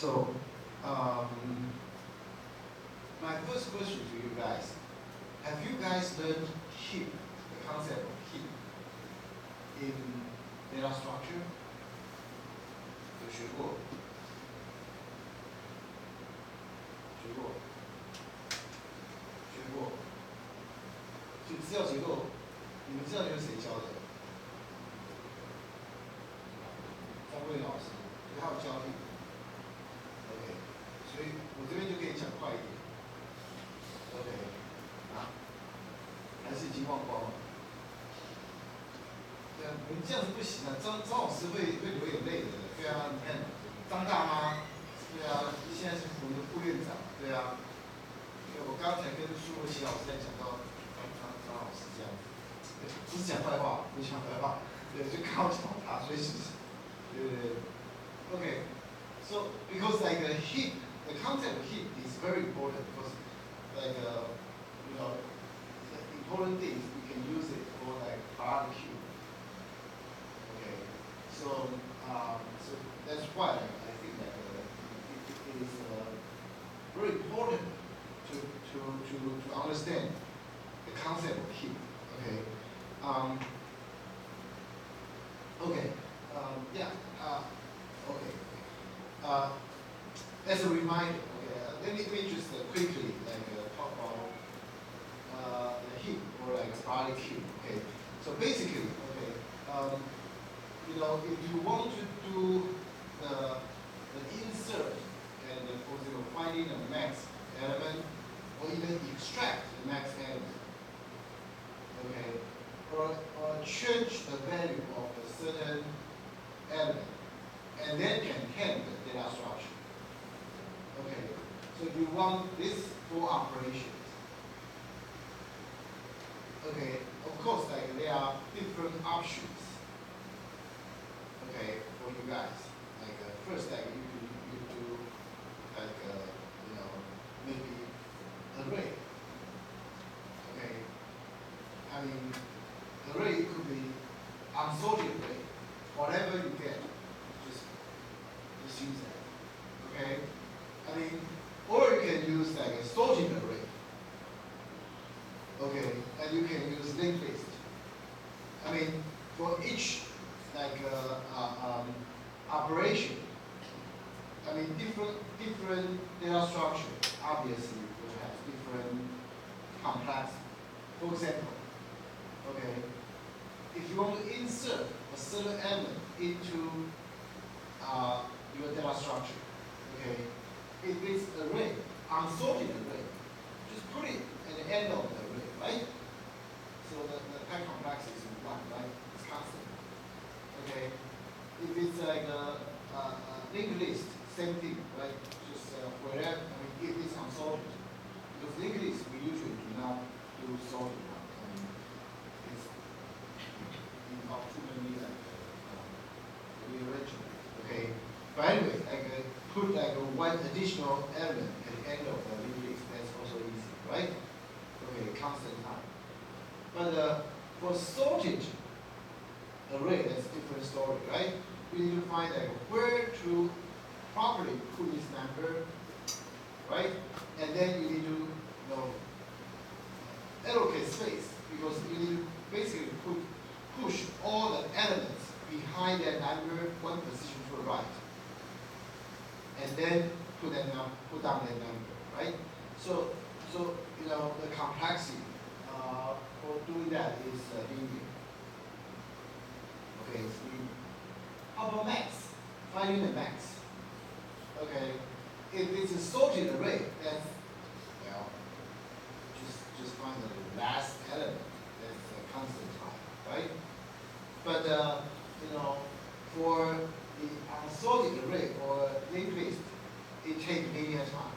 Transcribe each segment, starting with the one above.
So, my first question to you guys, have you guys learned heap, the concept of heap in data structure? 有学过？学过？学过？所以资料结构，你们资料结构是谁教的？张桂老师，他有教你。OK， 所以我这边就可以讲快一点。OK， 啊，还是已经忘光了。对啊，你们这样子不行啊，张老师会流眼泪的。对啊，你看张大妈，对啊，现在是我们的副院长，对啊。因为我刚才跟苏若琪老师在讲到张老师这样子，对，不是讲坏话，不是讲坏话，对，就刚好讲到他，所以是，对。Okay, so because like a heap, the concept of heap is very important because like you know, the important thing is we can use it for like barbecue. Okay, so so that's why I think that it is very important to understand the concept of heap. Okay, okay, yeah. Okay. As a reminder, okay, let me just quickly like talk about the heap or like a barbecue. Okay, so basically, okay, you know, if you want to do the insert and for example finding the max element or even extract the max element, okay, or change the value of a certain element, and then can handle the data structure. Okay, so you want these four operations. Okay, of course, like there are different options. Okay, for you guys. Like first, like you do like you know, maybe array. Okay, I mean array could be unsorted array, whatever you get. Just use that. Okay? I mean, or you can use like a sorting array. Okay, and you can use linked list. I mean, for each like operation, I mean different data structure obviously will have different complexity. For example, okay, if you want to insert a certain element into your data structure, okay? If it's array, unsorted array, just put it at the end of the array, right? So the type complexity is 1, right? It's constant. Okay? If it's like a linked list, same thing, right? Just wherever, I mean, if it's unsorted. Because linked list, we usually do not do sorted one. I mean, it's not too many like rearrangement. Okay, but anyway, like put like one additional element at the end of the linked list. That's also easy, right? Okay, constant time. But for sorted array, that's a different story, right? We need to find like where to properly put this number, right? And then you need to allocate space because you need to basically push all the elements behind that number one position to the right, and then put down that number, right? So you know the complexity for doing that is linear. Okay, it's linear. How about max? Finding the max. Okay, if it's a sorted array, then well, just find the last element. That's a constant time, right? But you know, for the unsorted array or linked list, it takes linear time.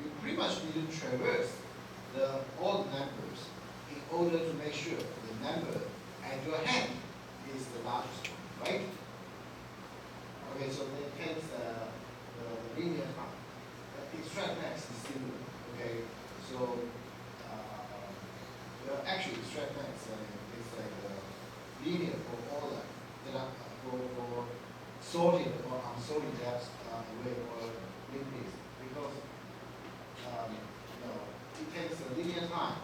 You pretty much need to traverse all the numbers in order to make sure the number at your hand is the largest one, right? Okay, so that takes the linear time. Extract max is similar. Okay, so actually extract max is like linear for all the data for sorted or unsorted data array or linked list because it takes a linear time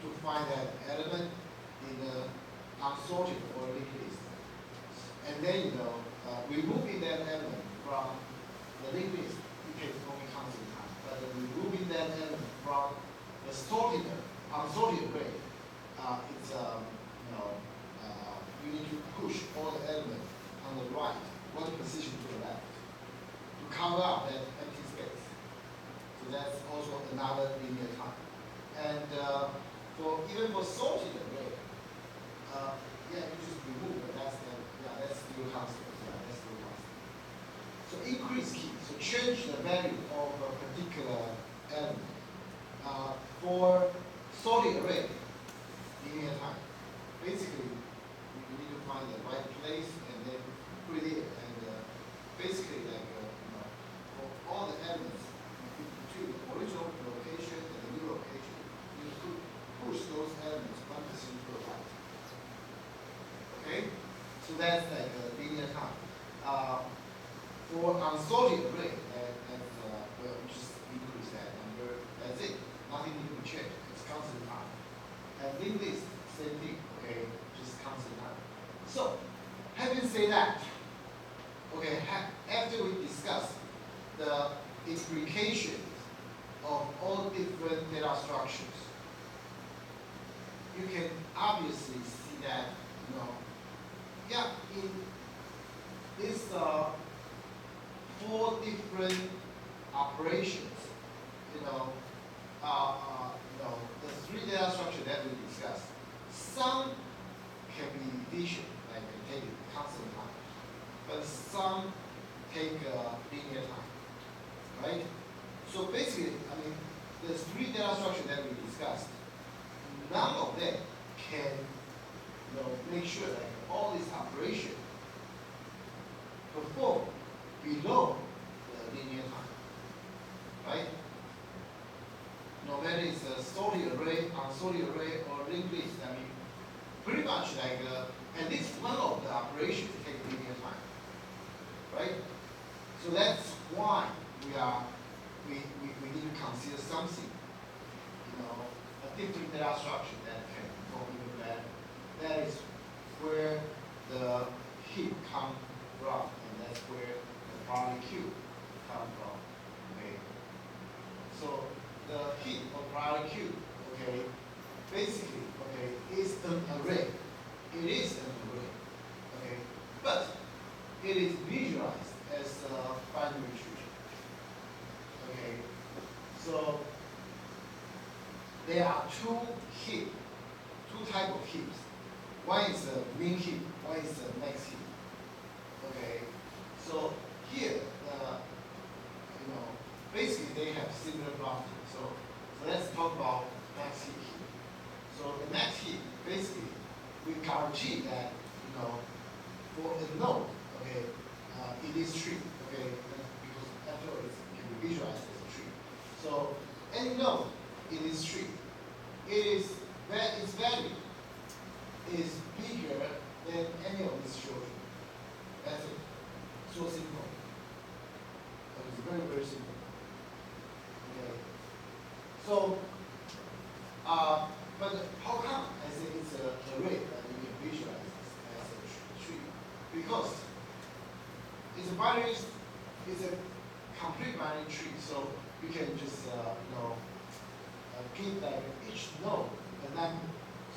to find that element in the unsorted or linked list. And then removing that element from the linked list, it takes only constant time. But removing that element from the sorted, unsorted array, it's you need to push all the elements on the right, one position to the left, to cover up that empty space. So that's also another linear time. And even for sorted array, you just remove, but that's still constant. Yeah, that's still constant. So increase key, so change the value of a particular element. For sorted array, linear time, basically you need to find the right place and then put it in. And basically, for all the elements between the original location and the new location, you could push those elements one position to the right. Okay, so that's like a linear time. For unsorted array, well, just increase that number. That's it. Nothing need to be changed. It's constant time. And linked list, same thing. Okay, just constant time. So, having said that, okay, after we discuss the implications of all different data structures, you can obviously see that, in these 4 different operations, the 3 data structure that we discussed, some can be efficient, like take constant time, but some take linear time, right? So basically, the 3 data structure that we discussed, none of them can, make sure that all these operations perform below the linear time, right? No matter it's a sorted array, unsorted array, or linked list, pretty much like at least one of the operations take linear time, right? So that's why we need to consider something, a different data structure that can perform even better. That is where the heap comes from, and that's where the priority queue comes from. Okay. So the heap of priority queue, okay, basically, okay, is an array. It is an array, okay, but it is visualized as a binary tree. Okay. So there are 2 types of heaps. One is a min heap, one is a max heap. Okay. So here, basically they have similar properties. So let's talk about max heap. So the max heap, basically, we guarantee that, for a node, okay, it is tree, okay, because after all it can be visualized as a tree. So any node in this tree, its value is bigger than any of these children. That's it. So simple. It's very, very simple. Okay. So, but how come I say it's an array that you can visualize as a tree? Because it's a complete binary tree. So you can just give like each node a number.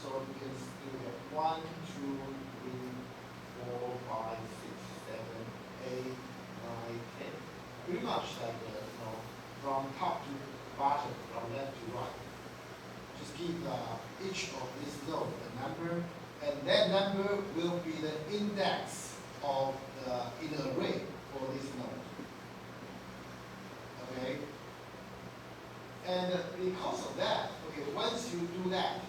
So you can do 1, 2, 3, 4, 5, 6, 7, 8, 9, 10. Pretty much like from top to bottom, from left to right. Just give each of these nodes a number, and that number will be the index of in the array for this node. Okay. And because of that, okay, once you do that,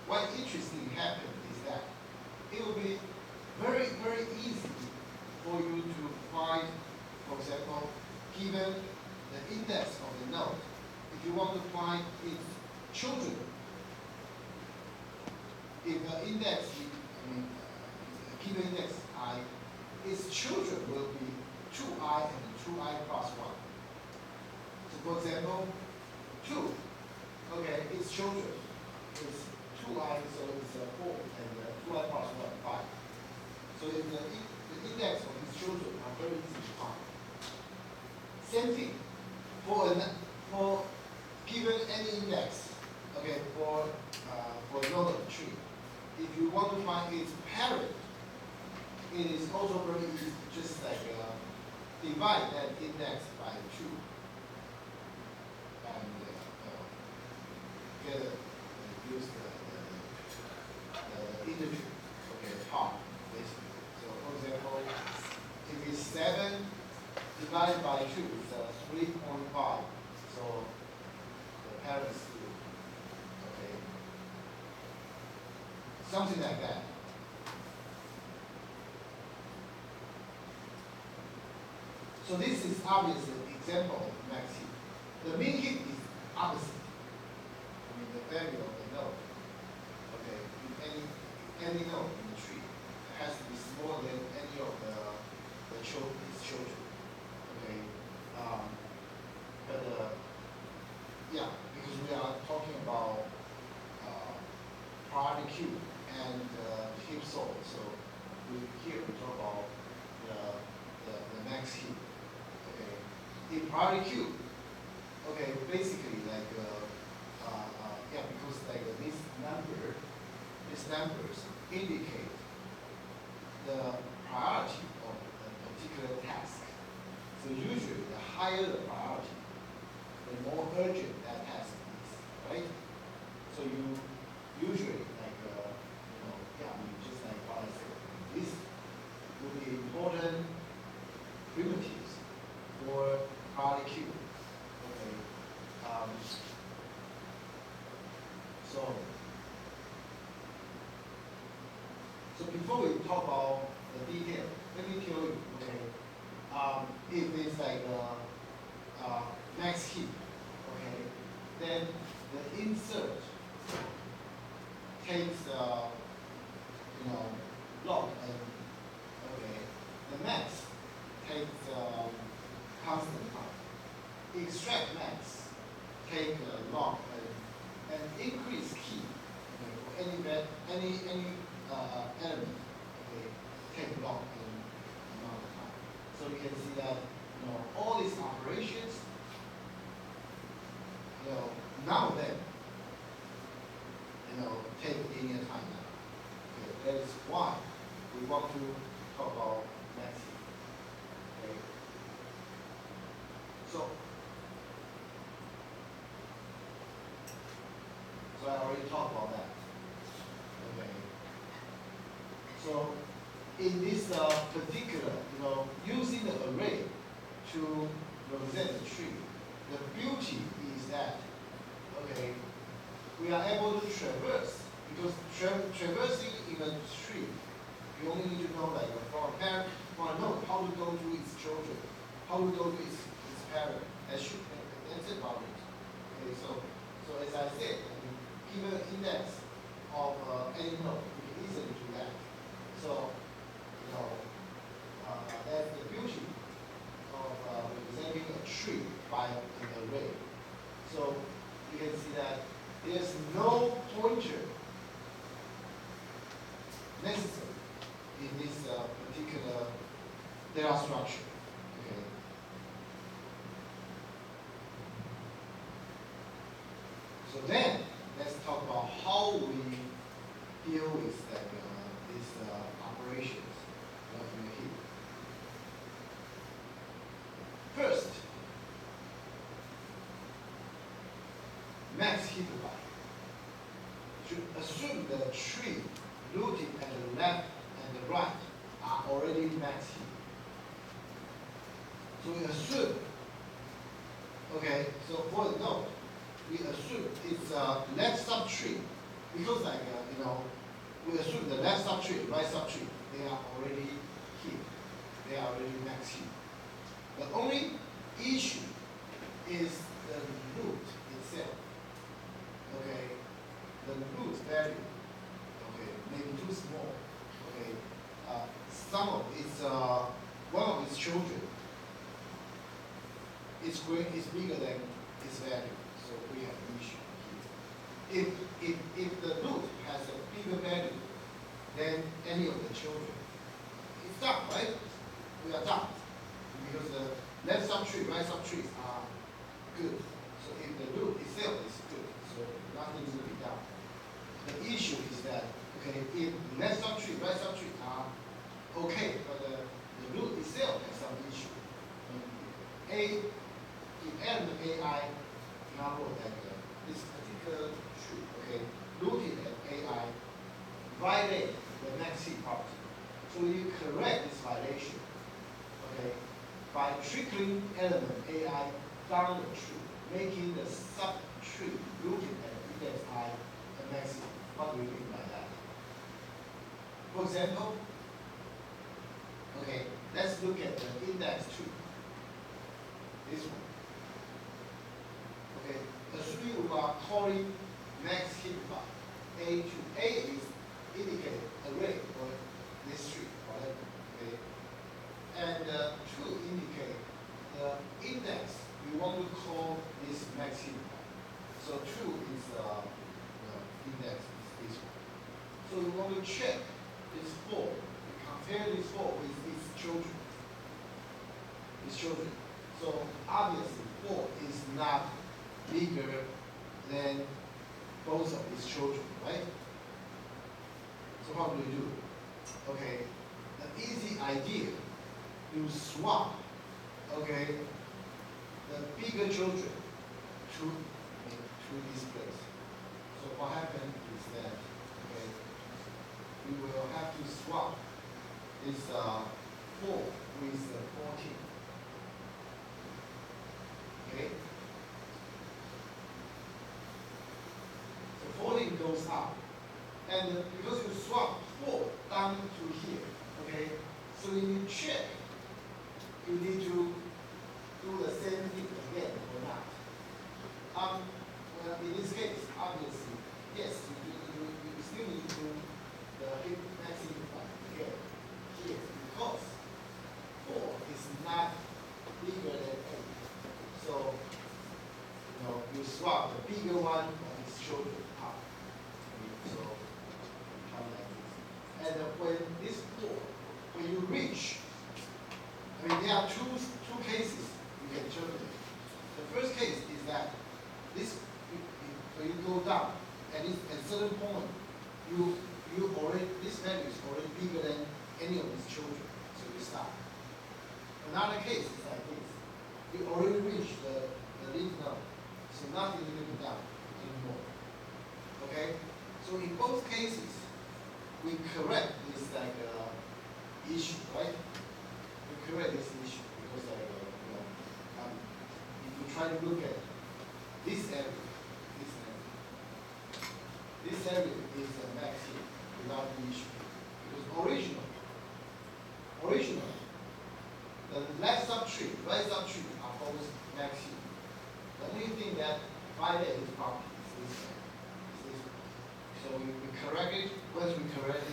what interesting happens is that it will be very, very easy for you to find, for example, given the index of the node, if you want to find its children, if the index, given index I, its children will be 2i and 2i plus 1. So for example, 2, okay, its children is 2i, so it's 4, and 2i plus 1, 5. So if the index of these children are very easy to find. Same thing, for given any index, okay, for a node of a tree, if you want to find its parent, it is also very easy, just like divide that index by 2 and use the integer, okay, part basically. So for example, if it's 7 divided by 2, it's 3.5. So the parent is 2. Okay, something like that. So this is obviously an example of max heap. The min heap is opposite. I mean the value of the node. Okay, in any node in the tree has to be smaller than any of its children. Okay, yeah, because we are talking about priority queue and heap sort. So here we talk about the max heap. Okay, in priority queue, okay, basically like yeah, because like these numbers indicate the priority of a particular task. So usually the higher the priority, the more urgent that task is, right? So you usually like yeah, just like what I said, this would be important primitives for priority queue. Okay. So before we talk about the detail, let me tell you, okay, if it's like max heap, okay, then the insert takes log and okay, the max takes constant time. Extract max take log and increase key, okay, for any element, okay, take log in amount of time. So you can see that all these operations, now then, take linear time now. Okay, that is why we want to talk about max heap. Okay. So I already talked about that. Okay. So in this particular, using the array to represent the tree, the beauty is that, okay, we are able to traverse, because traversing in a tree, you only need to know like from a node, how to go to its children, how to go to its parent. That's it about it. Okay, so as I said, given an index of any node, we can easily do that. So that's the beauty of representing a tree by an array. So you can see that there's no pointer necessary in this particular data structure. Okay. So then let's talk about how we deal with these operations of the heap. First, max heap by. Should assume the tree rooted at the left and the right are already max heap. So we assume, okay, so for the node, we assume it's a left subtree, because like, we assume the left subtree, right subtree, they are already heap. They are already max heap. The only issue is the root itself. Okay, the root value, okay, maybe too small. Okay, some of its one of its children is bigger than its value, so we have an issue here. If the root has a bigger value than any of the children, it's done, right? We are done. Because the left subtree, right subtrees are good. So if the root itself is good, so nothing will be done. The issue is that, okay, if left subtree, right subtree are okay, but the root itself has some issue. If element AI, example that this particular tree, okay, rooted at AI, violate the maxi property. So you correct this violation, okay, by trickling element AI down the tree, making the subtree rooted at index I a maximum. What do you mean by that? For example, okay, let's look at the index tree. This one. Okay, assume we are calling max heap A2. A is indicate array or this tree, whatever. Okay. And 2 indicate the index we want to call this max heap. So 2 is index is this one. So we want to check this 4. We compare this 4 with its children. Its children. So obviously 4 is not bigger than both of its children, right? So how do we do? Okay, the easy idea, you swap, okay, the bigger children to this place. So what happens is that, okay, we will have to swap this 4 with 14. Okay? So 14 goes up. And because you swap 4 down to here, okay? So when you check, you need to do the same thing again or not. Well, in this case, obviously, yes, you still need to do the maximum again here because 4 is not bigger than 8. So, you swap the bigger one of its children out. So, come like this. And when this 4, when you reach, there are two cases you can interpret. The first case is that this, when you go down, at a certain point, this value is already bigger than any of its children, so you stop. Another case is like this. You already reached the leaf node, so nothing will be done anymore. Okay? So in both cases, we correct this issue, right? We correct this issue because if you try to look at this area, this area is a max here without the issue. Because originally, the left subtree, right subtree are both max here. The only thing that violates this property is this one. So we correct it. Once we correct it,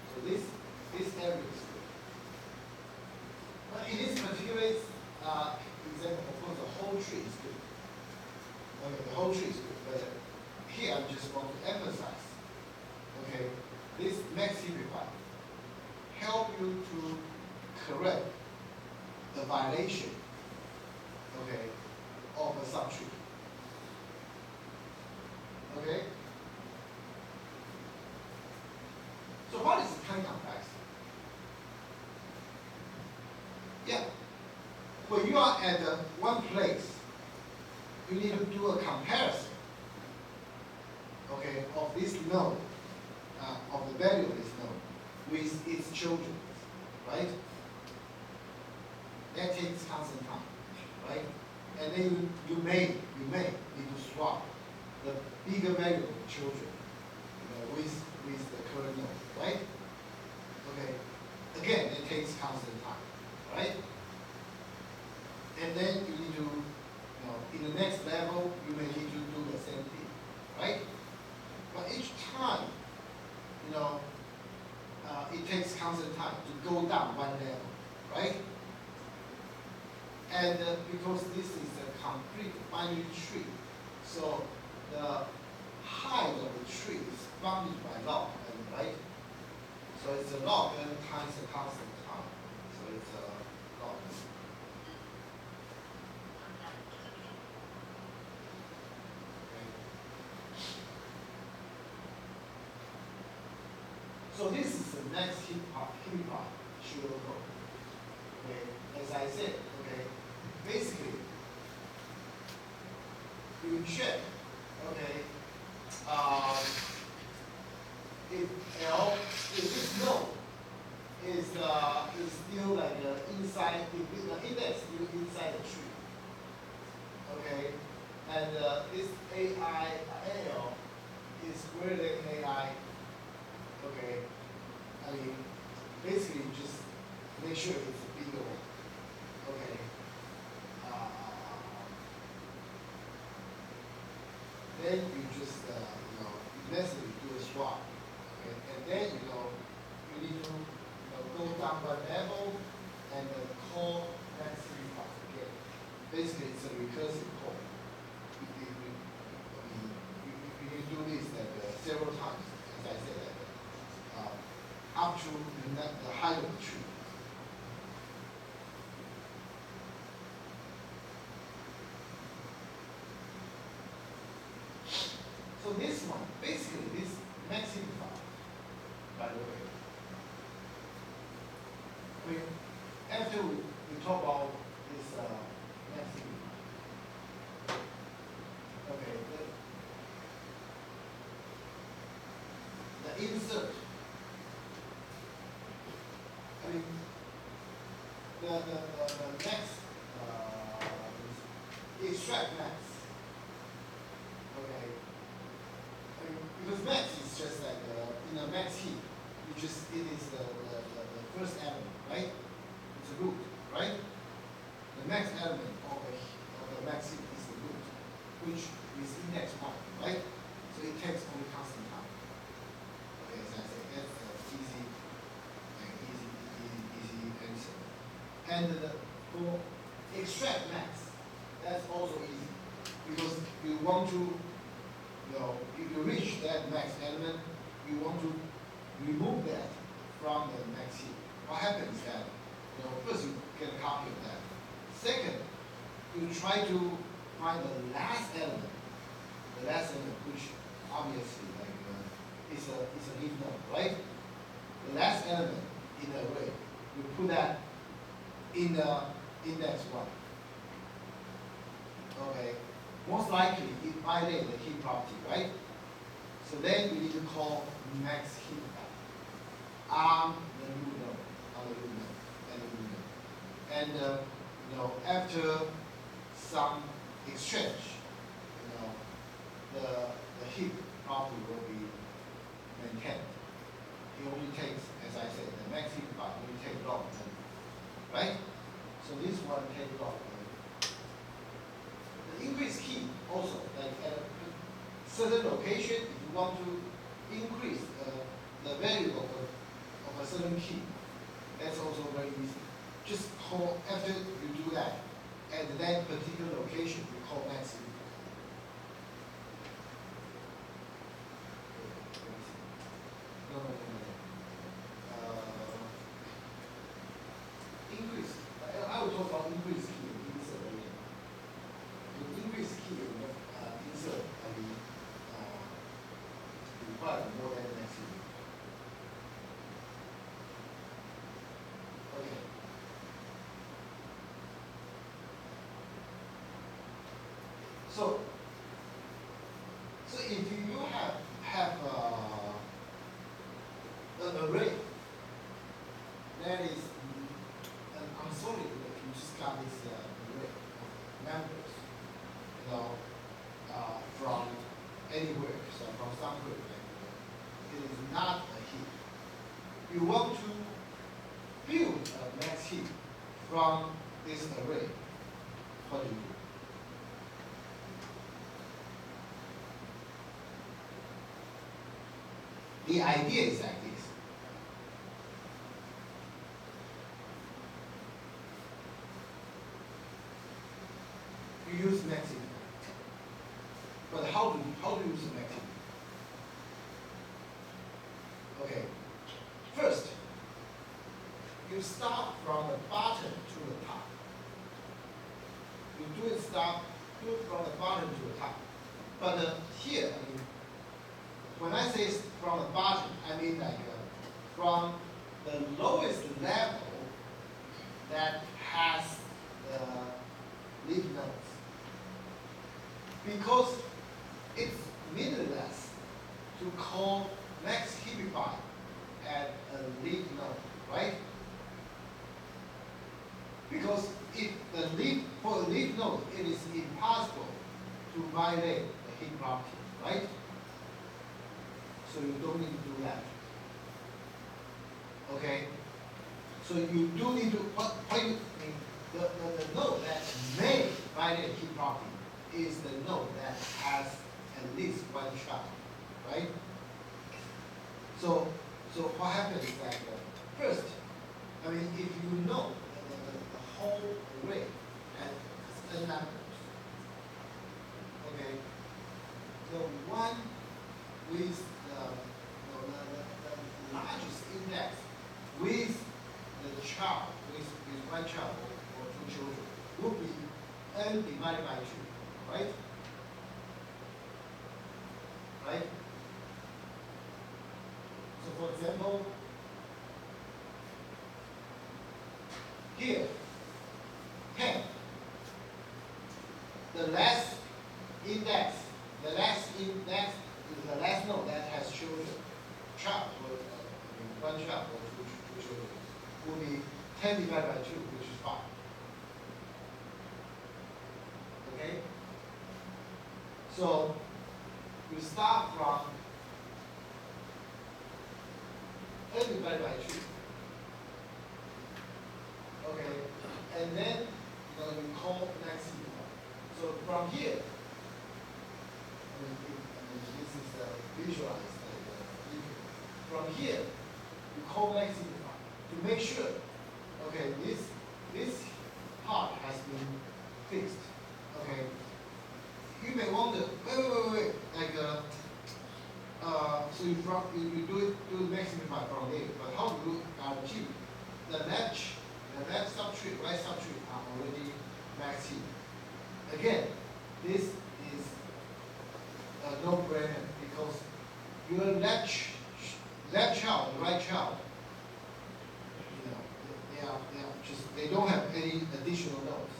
so this area is good. But in this particular example, of course, the whole tree is good. Okay, the whole tree is good. But here I just want to emphasize, okay, this maximify help you to correct the violation, okay, of a subtree. Okay? So what is time complexity? Yeah. When you are at one place, you need to do a comparison, okay, of this node, of the value of this node with its children, right? That takes constant time, right? And then you may need to swap the bigger value of the children with the current node, right? Okay. Again, it takes constant time, right? And then you need to, in the next level, you may need to do the same thing, right? But each time, it takes constant time to go down one level, right? And because this is a complete binary tree, so the height of the tree is bounded by log n, right? So it's a log n times a constant time. So it's a log n. So this is the next heap pseudo-code. Okay, as I said, okay, basically you check, okay, if this node is still like inside, if the index still inside the tree, okay, and this Al is greater than AI. Okay, I mean, basically just make sure it's a bigger one. Okay. Then you just necessarily do a swap. Okay, and then you need to go down one level and call that simplify again. Basically, it's a recursive call. You do this several times, as I said. Up to the height of the tree. So this one, basically this maximify, by the way. I mean, after we talk about this maximify, okay, the insert. I mean, the next extract max. Okay. I mean, because max is just like in a max heap, it is the first element, right? It's a root, right? The max element of the max heap is the root, which is index 1, right? So it takes only constant time. Okay, as I said, that's easy. And for extract max, that's also easy because you want to, if you reach that max element, you want to remove that from the max heap. What happens is that, first you get a copy of that. Second, you try to find the last element, which obviously is a leaf node, right? The last element in the array, you put that in the index 1. Okay. Most likely it violates the heap property, right? So then we need to call max heap on the root node, and after some exchange, the heap property will be maintained. It only takes, as I said, the max heap property only takes log n, right? So this one takes log n. The increase key also, like at a certain location, if you want to increase the value of a certain key, that's also very easy. Just call, after you do that, at that particular location, you call max heap. No. Increase. I will talk about increase key and insert later. The increase key and insert require more than max heap. Okay. So if you have an array that is, and I'm sorry that you just got this array of members, from anywhere, so from somewhere, it is not a heap. You want to build a max heap from this array. What do you do? The idea is like this. you use maximum. But how do you use maximum? Okay. First, you start from the bottom to the top. You do it from the bottom to the top. But here, I mean, when I say from the bottom, I mean like from the lowest level that has the leaf nodes. Because it's meaningless to call max Hebei at a leaf node, right? Because if for a leaf node, it is impossible to violate the heap property, right? So you don't need to do that. Okay? So you do need to, what you mean, the node that may violate heap property is the node that has at least one child, right? So what happens is that first, I mean, if you know the whole array has n numbers, okay, the one with the largest index with the child, with one child or two children, would be n divided by 2, right? Right? So for example, here, 10, the last index is the last node that has children, one child or two children, will be 10 divided by 2, which is 5. Okay? So you start from n divided by 2. Okay, and then you call max Hebei. So from here, this is visualized. From here, you call max Hebei to make sure. Okay, this part has been fixed. Okay, you may wonder, wait, like so you do max Hebei from there, but how do you guarantee the left subtree, right subtree are already max Hebei? Again, this is a no-brainer because your left child, right child, they don't have any additional nodes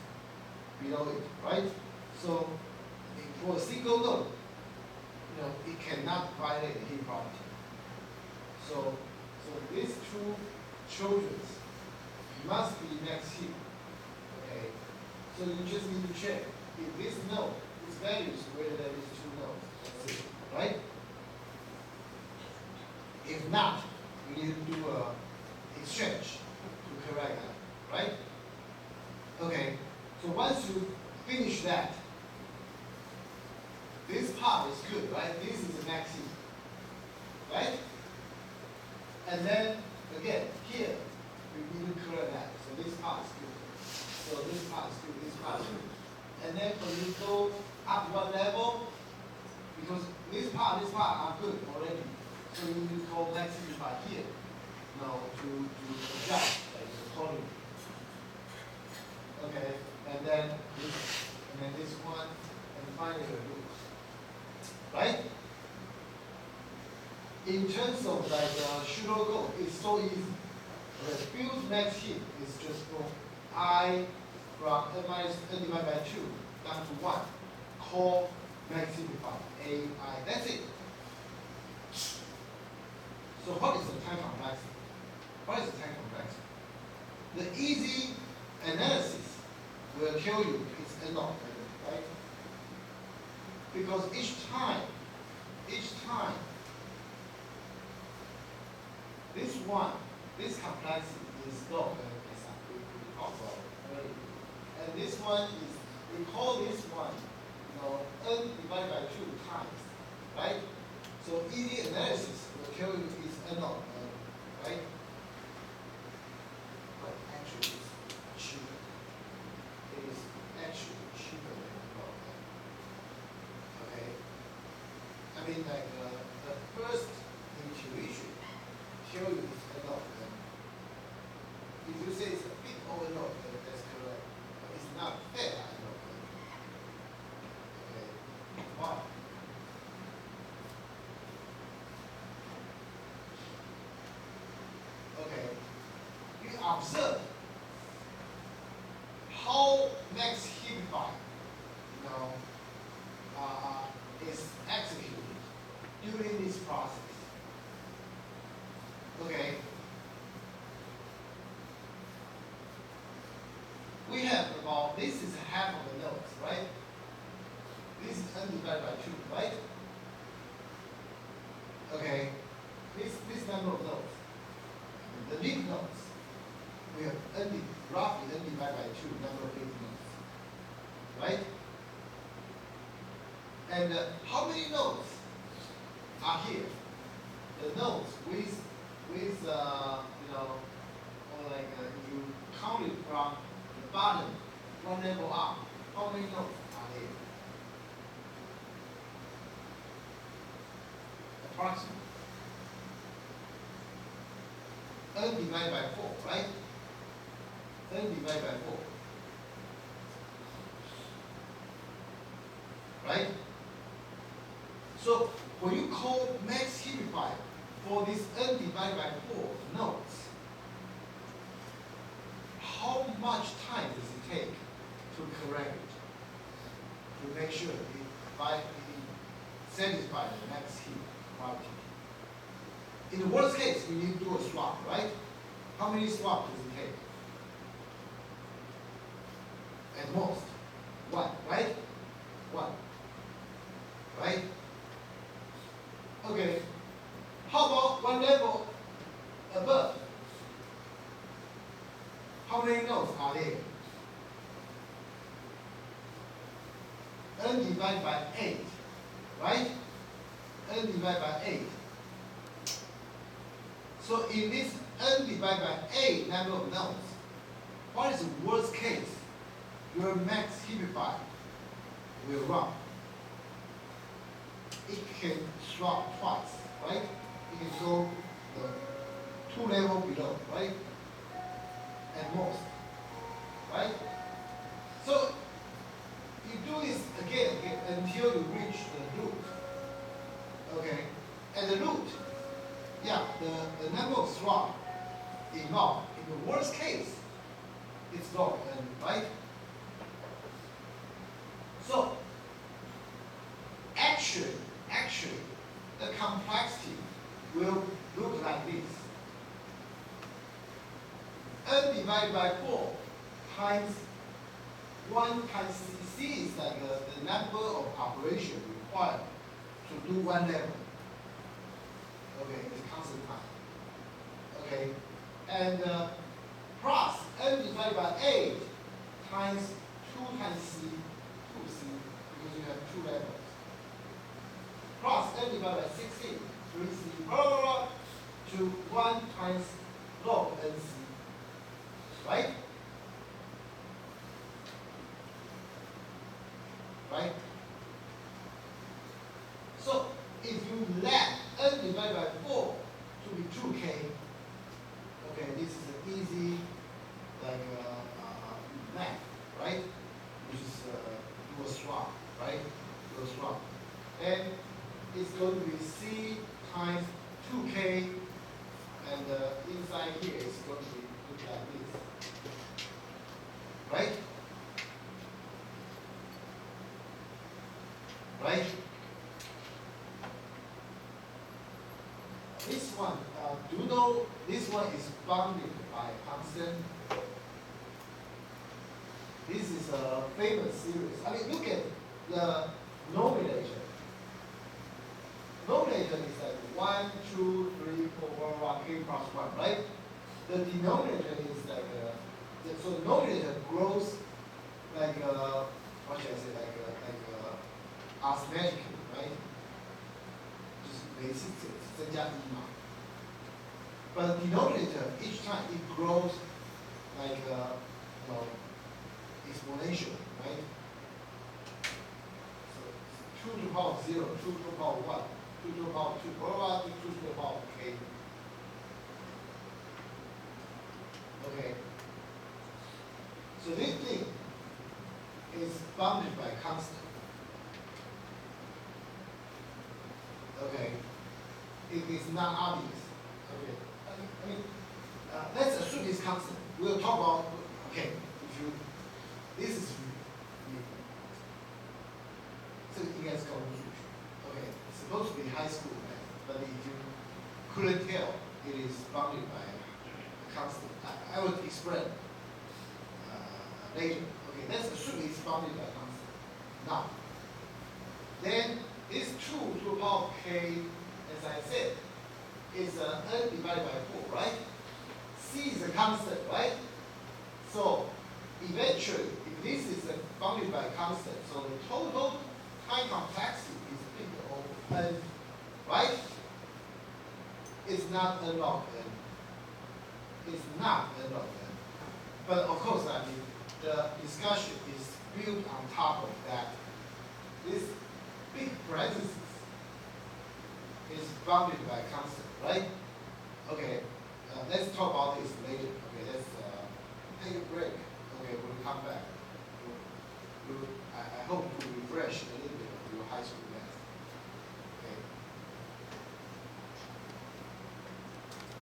below it, right? So for a single node, it cannot violate the heap property. So these two children must be max heap. Okay. So you just need to check if this node, this value is greater than these two nodes. That's it, right? If not, you need to do a exchange to correct that, right? Okay. So once you finish that, this part is good, right? This is a max heap, right? And then again here we need to correct that. So this part is good. So this part is good. This part is good. And then when you go up one level, because this part are good already. So you need to call max Hebei here. Now to adjust like accordingly. Okay, and then this one, and finally the root. Right? In terms of like pseudocode, it's so easy. The build max heap is just from I from n minus n divided by 2 down to 1. Call max Hebei AI. That's it. So what is the time complexity? What is the time complexity? The easy analysis will tell you it's n of n, right? Because each time, this complexity is low, as we talked about earlier. And this one is, we call this one, n divided by 2 times, right? So easy analysis will tell you it's n of n, right? But actually it's cheaper. It is actually cheaper than think like the first intuition show you this kind of if you say it's a big overload, then that's correct. But it's not fair, I know. Okay. Why? Okay. You observe how max heapify, is executed during this process. Okay. We have about, this is half of the nodes, right? This is n divided by 2, right? Okay. This number of nodes. The leaf nodes, we have roughly n divided by 2 number of leaf nodes, right? And how many nodes are here? The nodes with you count it from the bottom, one level up. How many nodes are there? Approximately. N divided by 4, right? N divided by 4. Right? So when you call max heapify for this n divided by 4 nodes, how much time does it take to correct it? To make sure it satisfy the max heap quality. In the worst case, we need to do a swap, right? How many swaps does it take? At most, 1, right? 1. Right? Okay. How about one level above? How many nodes are there? N divided by 8, right? N divided by 8. So in this n divided by 8 number of nodes, what is the worst case? Your max heapify will run. It can swap twice, right? It can go the 2 levels below, right? At most, right? So you do this again until you reach the root. Okay, at the root, yeah, the number of swap involved in the worst case, it's log n, right? So actually, the complexity will look like this. N divided by 4 times 1 times C is like the number of operations required to do one level. Okay, it's constant time. Okay, and plus n divided by 8 times 2 times C, 2C, because you have 2 levels. Plus n divided by 16, 3C, blah, blah, blah, to 1 times log NC. Right? Right? So if you let n divided by 4 to be 2k, okay, this is an easy math, right? Which is do a swap, right? Do a swap. And it's going to be C times 2k, and inside here is going to be look like this. Right? Right? This one, do you know this one is bounded by constant? This is a famous series. I mean, look at the numerator. Numerator is like 1, 2, 3, 4, k plus 1, right? The denominator is like so the numerator grows like what should I say, like arithmetically, right? 就是每次增加一嘛。But the denominator each time it grows like exponential, right? So 2 to the power of 0, 2 to the power of 1, 2 to the power of 2, blah, 2 to the power of k. Okay. So this thing is bounded by constant. Okay. It is not obvious. Okay. Let's assume it's constant. We'll talk about, okay, if you, this is, 这个应该是高中数学。Okay, it's supposed to be high school math, but if you couldn't tell, it is bounded by a constant. I will explain later. Okay, let's assume it's bounded by a constant. Now, then this 2 to the power of k, as I said, is n divided by 4, right? C is a constant, right? So eventually, if this is bounded by a constant, so the total time complexity is big O n, right? It's not n log n. It's not n log n. But of course, I mean, the discussion is built on top of that. This big parenthesis is bounded by a constant, right? Okay, let's talk about this later. Okay, let's take a break. Okay, we'll come back.